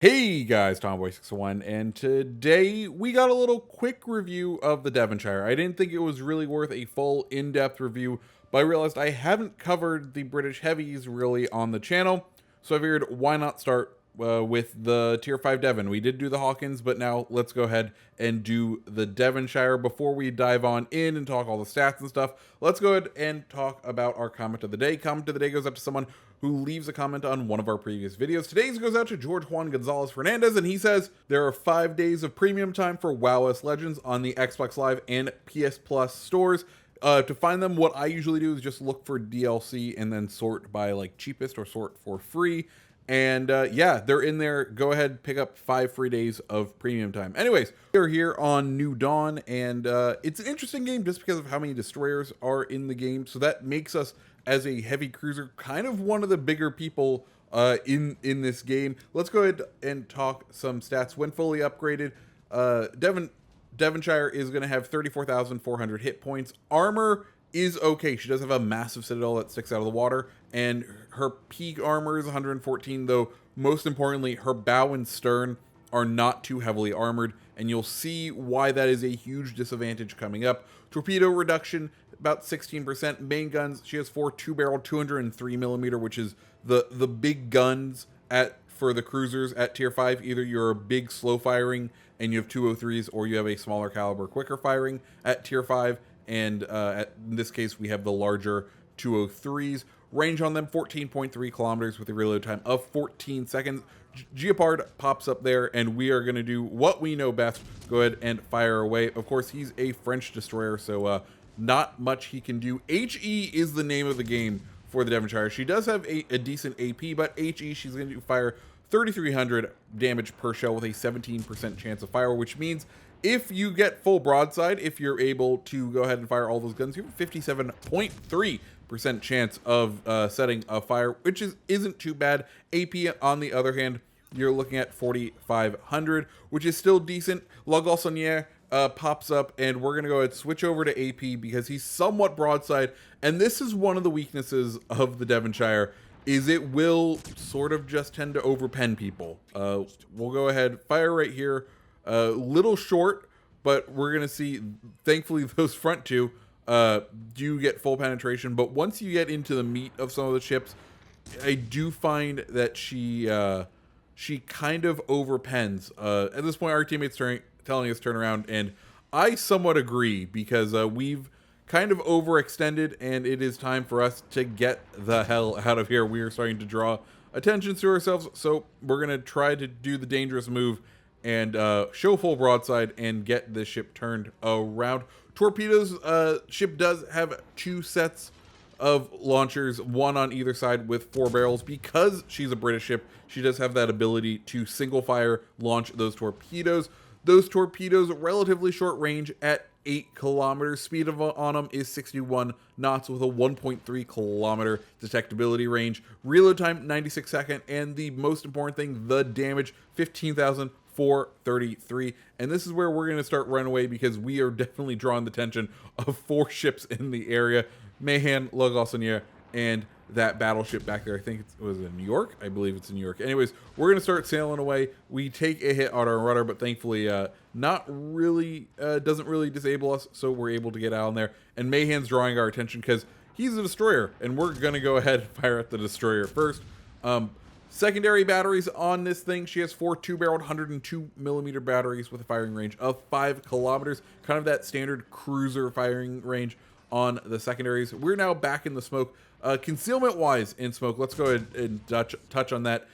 Hey guys, Tomboy601, and today we got a little quick review of the Devonshire. I didn't think it was really worth a full in-depth review, but I realized I haven't covered the British heavies really on the channel, so I figured why not start with the Tier 5 Devon. We did do the Hawkins, but now let's go ahead and do the Devonshire. Before we dive on in and talk all the stats and stuff, let's go ahead and talk about our comment of the day. Comment of the day goes up to someone who leaves a comment on one of our previous videos. Today's goes out to George Juan Gonzalez Fernandez, and he says, there are 5 days of premium time for WoWS Legends on the Xbox Live and PS Plus stores. To find them, what I usually do is just look for DLC and then sort by like cheapest or sort for free. And yeah, they're in there. Go ahead, pick up 5 free days of premium time. Anyways, we're here on New Dawn, and it's an interesting game just because of how many destroyers are in the game. So that makes us, as a heavy cruiser, kind of one of the bigger people in this game. Let's go ahead and talk some stats. When fully upgraded, Devonshire is going to have 34,400 hit points. Armor is okay. She does have a massive citadel that sticks out of the water, and her peak armor is 114, though most importantly, her bow and stern are not too heavily armored, and you'll see why that is a huge disadvantage coming up. Torpedo reduction, about 16%. Main guns, she has 4 2-barrel 203mm, which is the big guns for the cruisers at tier 5. Either you're a big slow firing and you have 203s, or you have a smaller caliber quicker firing at tier 5. And in this case, we have the larger 203s. Range on them, 14.3 kilometers with a reload time of 14 seconds. Geopard pops up there, and we are going to do what we know best. Go ahead and fire away. Of course, he's a French destroyer, so not much he can do. HE is the name of the game for the Devonshire. She does have a decent AP, but HE, she's going to fire 3,300 damage per shell with a 17% chance of fire, which means if you get full broadside, if you're able to go ahead and fire all those guns, you have a 57.3% chance of setting a fire, which isn't too bad. AP, on the other hand, you're looking at 4,500, which is still decent. Lagalsonier pops up, and we're going to go ahead and switch over to AP because he's somewhat broadside, and this is one of the weaknesses of the Devonshire, is it will sort of just tend to overpen people. We'll go ahead, fire right here. Little short, but we're going to see, thankfully, those front two do get full penetration. But once you get into the meat of some of the ships, I do find that she kind of overpens. At this point, our teammates telling us turn around, and I somewhat agree because we've kind of overextended, and it is time for us to get the hell out of here. We are starting to draw attention to ourselves, so we're going to try to do the dangerous move and show full broadside and get the ship turned around. Torpedoes, ship does have 2 sets of launchers, 1 on either side with 4 barrels. Because she's a British ship, she does have that ability to single fire launch those torpedoes. Those torpedoes, relatively short range at 8 kilometers. Speed on them is 61 knots with a 1.3 kilometer detectability range. Reload time, 96 seconds. And the most important thing, the damage, 15,433. And this is where we're going to start running away because we are definitely drawing the attention of 4 ships in the area. Mahan, Lagalsonier, and that battleship back there. I think it was in New York. I believe it's in New York. Anyways, we're going to start sailing away. We take a hit on our rudder, but thankfully not really, doesn't really disable us, so we're able to get out on there. And Mahan's drawing our attention because he's a destroyer, and we're going to go ahead and fire at the destroyer first. Secondary batteries on this thing. She has 4 2-barreled 102mm batteries with a firing range of 5 kilometers. Kind of that standard cruiser firing range on the secondaries. We're now back in the smoke. Concealment wise in smoke, let's go ahead and touch on that.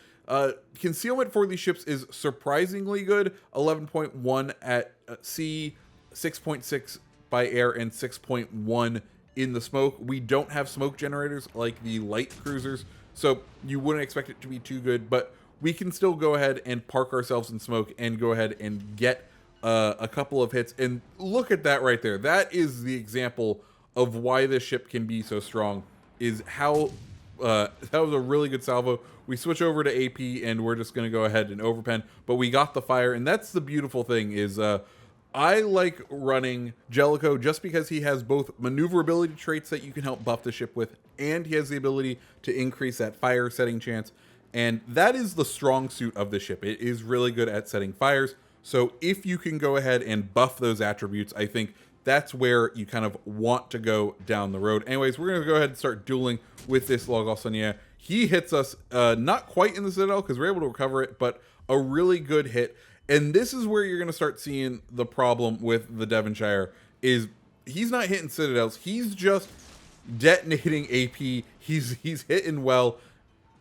Concealment for these ships is surprisingly good. 11.1 at sea, 6.6 by air, and 6.1 in the smoke. We don't have smoke generators like the light cruisers, so you wouldn't expect it to be too good, but we can still go ahead and park ourselves in smoke and go ahead and get a couple of hits. And look at that right there. That is the example of why this ship can be so strong, is how that was a really good salvo. We switch over to AP, and we're just going to go ahead and overpen, but we got the fire. And that's the beautiful thing is I like running Jellicoe just because he has both maneuverability traits that you can help buff the ship with, and he has the ability to increase that fire setting chance. And that is the strong suit of the ship. It is really good at setting fires. So if you can go ahead and buff those attributes, I think that's where you kind of want to go down the road. Anyways, we're going to go ahead and start dueling with this Logos. He hits us, not quite in the Citadel because we're able to recover it, but a really good hit. And this is where you're going to start seeing the problem with the Devonshire is he's not hitting Citadels. He's just detonating AP. He's hitting well.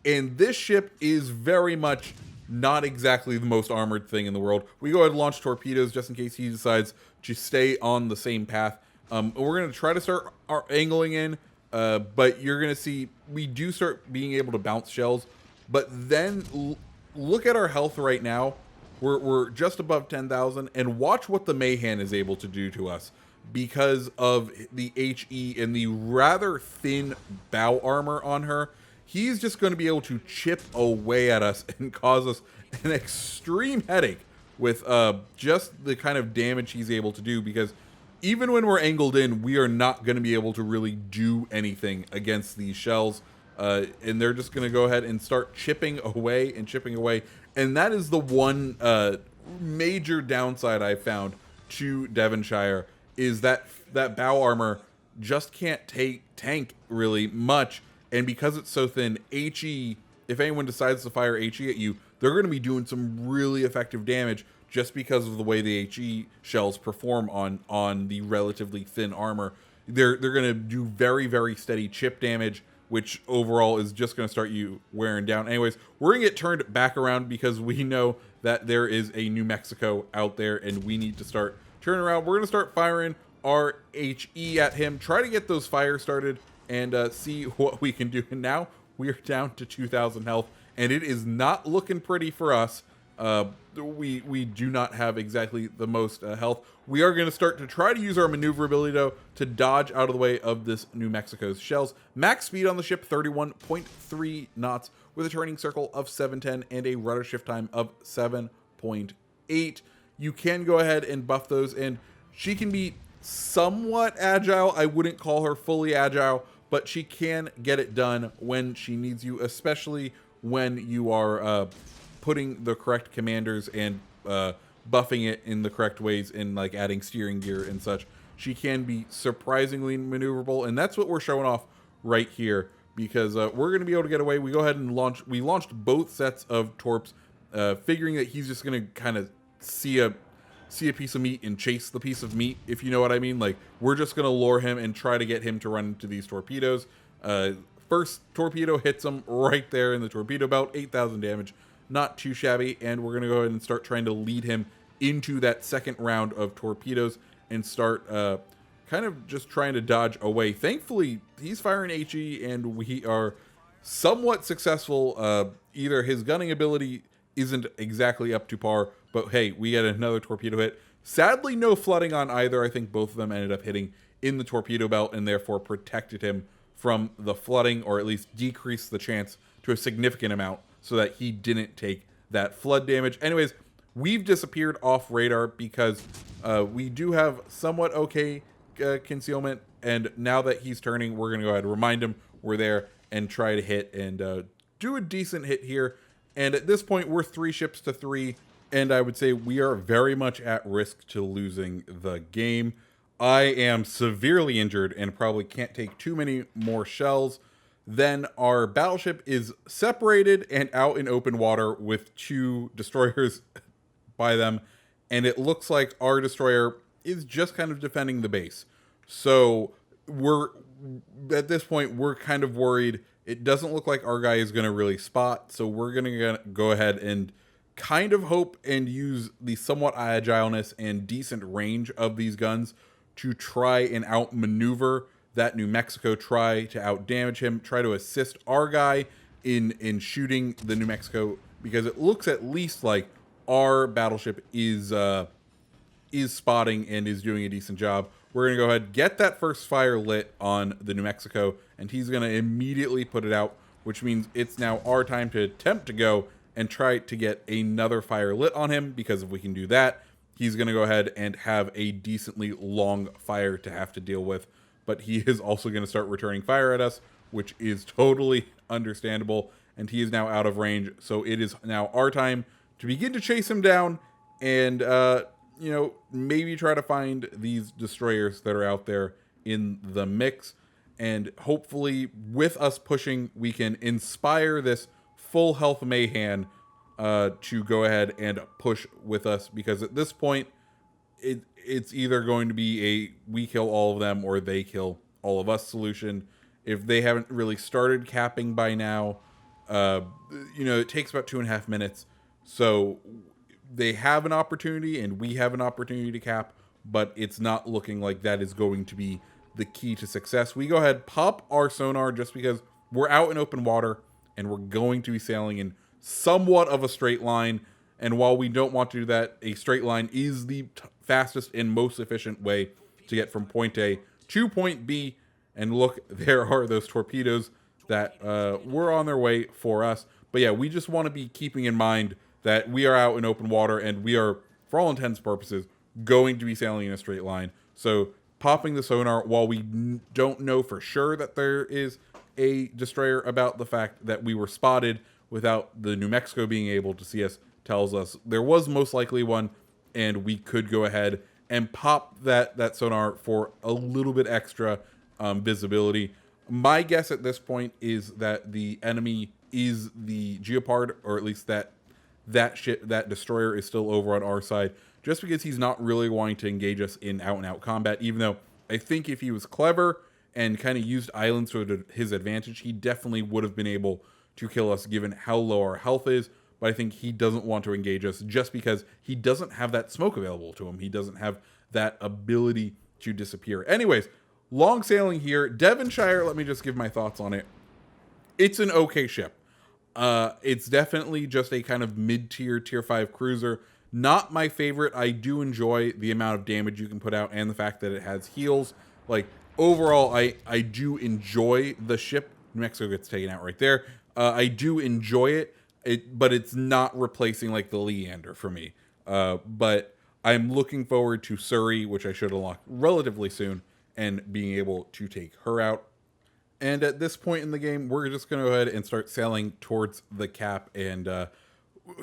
And this ship is very much not exactly the most armored thing in the world. We go ahead and launch torpedoes just in case he decides to stay on the same path. We're going to try to start our angling in, but you're going to see we do start being able to bounce shells. But then look at our health right now. We're just above 10,000, and watch what the Mayhan is able to do to us because of the HE and the rather thin bow armor on her. He's just going to be able to chip away at us and cause us an extreme headache with just the kind of damage he's able to do, because even when we're angled in, we are not going to be able to really do anything against these shells. And they're just going to go ahead and start chipping away and chipping away. And that is the one major downside I found to Devonshire, is that bow armor just can't tank really much. And because it's so thin, HE, if anyone decides to fire HE at you, they're going to be doing some really effective damage just because of the way the HE shells perform on the relatively thin armor. They're going to do very, very steady chip damage, which overall is just going to start you wearing down. Anyways, we're going to get turned back around because we know that there is a New Mexico out there and we need to start turning around. We're going to start firing our HE at him, try to get those fires started, and see what we can do. And now we're down to 2,000 health, and it is not looking pretty for us. We do not have exactly the most health. We are going to start to try to use our maneuverability, though, to dodge out of the way of this New Mexico's shells. Max speed on the ship, 31.3 knots, with a turning circle of 710 and a rudder shift time of 7.8. You can go ahead and buff those, and she can be somewhat agile. I wouldn't call her fully agile, but she can get it done when she needs you, especially when you are putting the correct commanders and buffing it in the correct ways, and like adding steering gear and such. She can be surprisingly maneuverable, and that's what we're showing off right here, because we're going to be able to get away. We go ahead and launch. We launched both sets of torps, figuring that he's just going to kind of see a piece of meat and chase the piece of meat, if you know what I mean. Like, we're just going to lure him and try to get him to run into these torpedoes. First torpedo hits him right there in the torpedo belt, 8,000 damage. Not too shabby, and we're going to go ahead and start trying to lead him into that second round of torpedoes and start kind of just trying to dodge away. Thankfully, he's firing HE, and we are somewhat successful. Either his gunning ability isn't exactly up to par, but hey, we get another torpedo hit. Sadly, no flooding on either. I think both of them ended up hitting in the torpedo belt and therefore protected him from the flooding, or at least decreased the chance to a significant amount so that he didn't take that flood damage. Anyways, we've disappeared off radar because we do have somewhat okay concealment, and now that he's turning, we're going to go ahead and remind him we're there and try to hit and do a decent hit here. And at this point, we're 3 ships to 3, and I would say we are very much at risk to losing the game. I am severely injured and probably can't take too many more shells. Then our battleship is separated and out in open water with 2 destroyers by them, and it looks like our destroyer is just kind of defending the base. So we're at this point, we're kind of worried. It doesn't look like our guy is going to really spot, so we're going to go ahead and kind of hope and use the somewhat agileness and decent range of these guns to try and outmaneuver that New Mexico, try to outdamage him, try to assist our guy in shooting the New Mexico, because it looks at least like our battleship is spotting and is doing a decent job. We're going to go ahead, get that first fire lit on the New Mexico, and he's going to immediately put it out, which means it's now our time to attempt to go and try to get another fire lit on him, because if we can do that, he's going to go ahead and have a decently long fire to have to deal with. But he is also going to start returning fire at us, which is totally understandable. and he is now out of range. So it is now our time to begin to chase him down and, you know, maybe try to find these destroyers that are out there in the mix. And hopefully with us pushing, we can inspire this full health Mayhan to go ahead and push with us, because at this point, it's either going to be a we kill all of them or they kill all of us solution. If they haven't really started capping by now, you know, it takes about 2.5 minutes. So they have an opportunity and we have an opportunity to cap, but it's not looking like that is going to be the key to success. We go ahead, pop our sonar just because we're out in open water and we're going to be sailing in somewhat of a straight line. And while we don't want to do that, a straight line is the fastest and most efficient way to get from point A to point B. And look, there are those torpedoes that were on their way for us. But yeah, we just want to be keeping in mind that we are out in open water and we are, for all intents and purposes, going to be sailing in a straight line. So popping the sonar, while we don't know for sure that there is a destroyer about the fact that we were spotted without the New Mexico being able to see us, tells us there was most likely one, and we could go ahead and pop that sonar for a little bit extra visibility. My guess at this point is that the enemy is the Geopard, or at least that destroyer is still over on our side, just because he's not really wanting to engage us in out-and-out combat, even though I think if he was clever and kind of used islands to his advantage, he definitely would have been able to kill us given how low our health is. But I think he doesn't want to engage us just because he doesn't have that smoke available to him. He doesn't have that ability to disappear. Anyways, long sailing here. Devonshire, let me just give my thoughts on it. It's an okay ship. It's definitely just a kind of mid-tier, tier 5 cruiser. Not my favorite. I do enjoy the amount of damage you can put out and the fact that it has heals. Like, overall, I do enjoy the ship. New Mexico gets taken out right there. I do enjoy it. But it's not replacing like the Leander for me. But I'm looking forward to Surrey, which I should unlock relatively soon, and being able to take her out. And at this point in the game, we're just going to go ahead and start sailing towards the cap and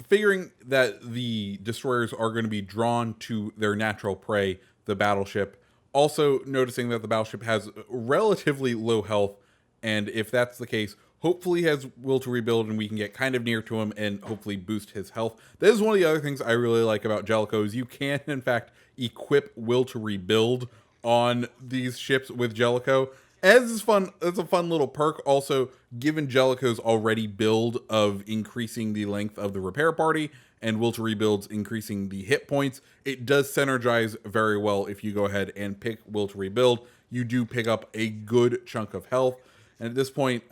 figuring that the destroyers are going to be drawn to their natural prey, the battleship. Also noticing that the battleship has relatively low health, and if that's the case, hopefully he has will to rebuild and we can get kind of near to him and hopefully boost his health. That is one of the other things I really like about Jellicoe is you can, in fact, equip will to rebuild on these ships with Jellicoe. As is fun, it's a fun little perk. Also, given Jellicoe's already build of increasing the length of the repair party and will to rebuilds increasing the hit points, it does synergize very well if you go ahead and pick will to rebuild. You do pick up a good chunk of health. And at this point,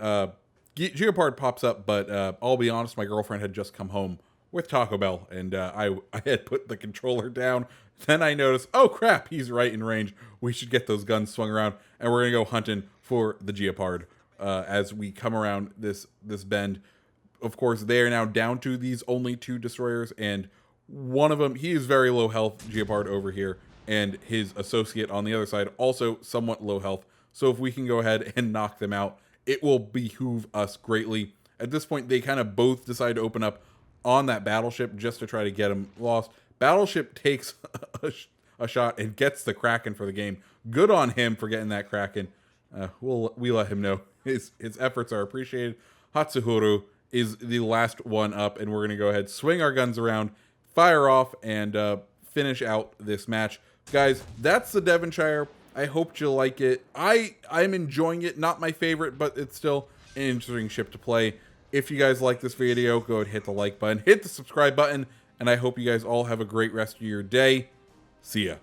Geopard pops up, but I'll be honest, my girlfriend had just come home with Taco Bell, and I had put the controller down. Then I noticed, oh crap, he's right in range. We should get those guns swung around, and we're gonna go hunting for the Geopard as we come around this bend. Of course, they are now down to these only 2 destroyers, and one of them, he is very low health, Geopard over here, and his associate on the other side, also somewhat low health. So if we can go ahead and knock them out, it will behoove us greatly. At this point, they kind of both decide to open up on that battleship just to try to get him lost. Battleship takes a shot and gets the Kraken for the game. Good on him for getting that Kraken. We let him know his efforts are appreciated. Hatsuhuru is the last one up, and we're going to go ahead, swing our guns around, fire off, and finish out this match. Guys, that's the Devonshire. I hope you like it. I'm enjoying it. Not my favorite, but it's still an interesting ship to play. If you guys like this video, go ahead and hit the like button, hit the subscribe button, and I hope you guys all have a great rest of your day. See ya.